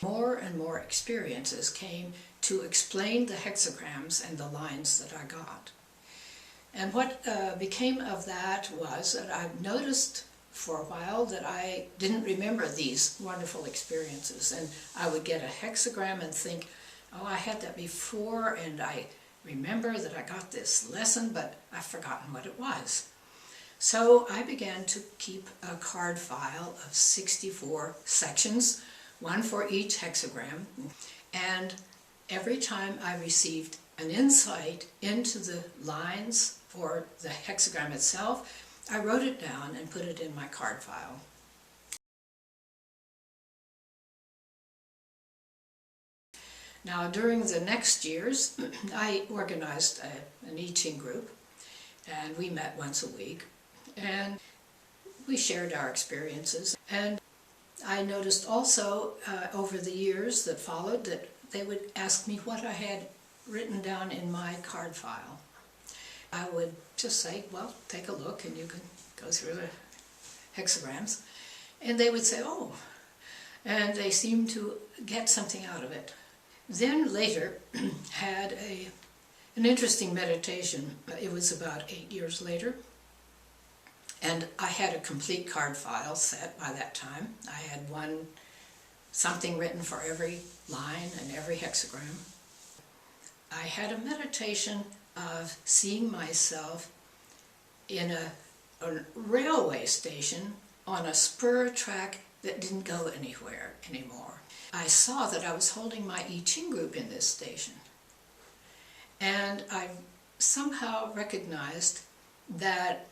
More and more experiences came to explain the hexagrams and the lines that I got. And what became of that was that I noticed for a while that I didn't remember these wonderful experiences, and I would get a hexagram and think, oh, I had that before, and I remember that I got this lesson, but I've forgotten what it was. So I began to keep a card file of 64 sections, one for each hexagram, and every time I received an insight into the lines or the hexagram itself, I wrote it down and put it in my card file. Now, during the next years, I organized an I Ching group, and we met once a week, and we shared our experiences. And I noticed also over the years that followed that they would ask me what I had written down in my card file. I would just say, well, take a look and you can go through the hexagrams. And they would say, oh, and they seemed to get something out of it. Then later had an interesting meditation. It was about 8 years later. And I had a complete card file set by that time. I had something written for every line and every hexagram. I had a meditation of seeing myself in a railway station on a spur track that didn't go anywhere anymore. I saw that I was holding my I Ching group in this station. And I somehow recognized that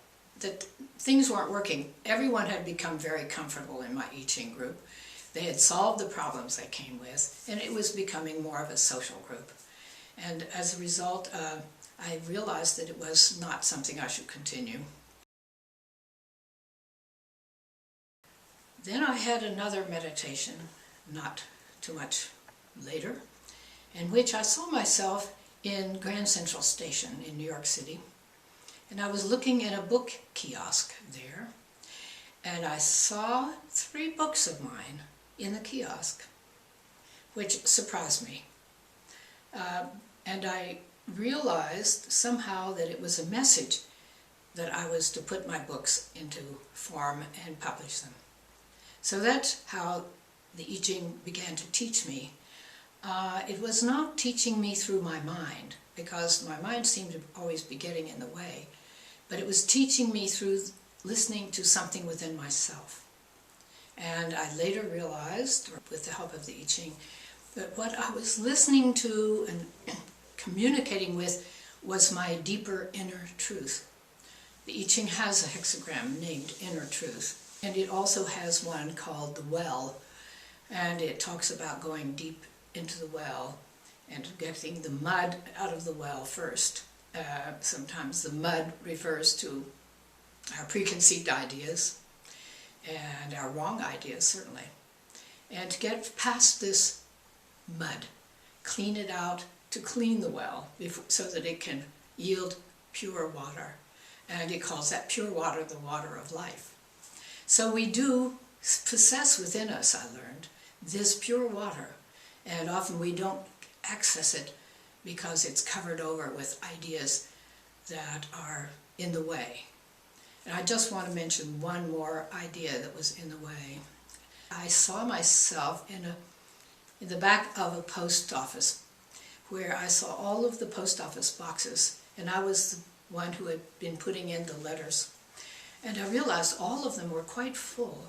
things weren't working. Everyone had become very comfortable in my I Ching group. They had solved the problems they came with, and it was becoming more of a social group. And as a result, I realized that it was not something I should continue. Then I had another meditation, not too much later, in which I saw myself in Grand Central Station in New York City. And I was looking at a book kiosk there, and I saw 3 books of mine in the kiosk, which surprised me. And I realized somehow that it was a message that I was to put my books into form and publish them. So that's how the I Ching began to teach me. It was not teaching me through my mind, because my mind seemed to always be getting in the way, but it was teaching me through listening to something within myself. And I later realized, with the help of the I Ching, that what I was listening to and communicating with was my deeper inner truth. The I Ching has a hexagram named Inner Truth, and it also has one called the Well, and it talks about going deep into the well and getting the mud out of the well first. Sometimes the mud refers to our preconceived ideas and our wrong ideas, certainly. And to get past this mud, clean it out, to clean the well so that it can yield pure water. And it calls that pure water the water of life. So we do possess within us, I learned, this pure water, and often we don't access it because it's covered over with ideas that are in the way. And I just want to mention one more idea that was in the way. I saw myself in the back of a post office, where I saw all of the post office boxes, and I was the one who had been putting in the letters. And I realized all of them were quite full.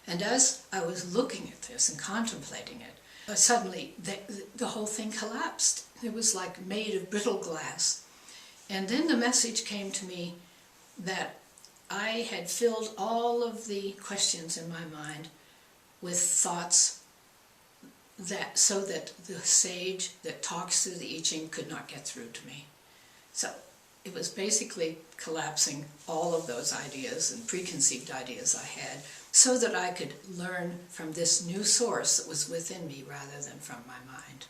And as I was looking at this and contemplating it, suddenly the whole thing collapsed. It was like made of brittle glass. And then the message came to me that I had filled all of the questions in my mind with thoughts so that the sage that talks through the I Ching could not get through to me. So it was basically collapsing all of those ideas and preconceived ideas I had so that I could learn from this new source that was within me rather than from my mind.